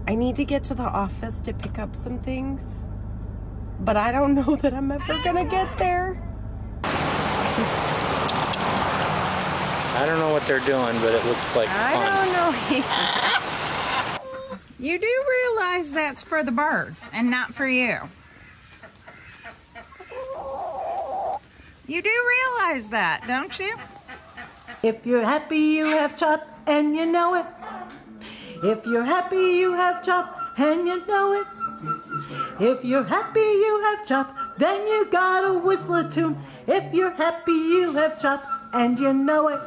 I need to get to the office to pick up some things, but I don't know that I'm ever gonna get there. I don't know what they're doing, but it looks like fun. I don't know either. You do realize that's for the birds and not for you. You do realize that, don't you? If you're happy, you have chop, and you know it. If you're happy, you have chop, and you know it. If you're happy, you have chop, then you gotta whistle a tune. If you're happy, you have chop, and you know it.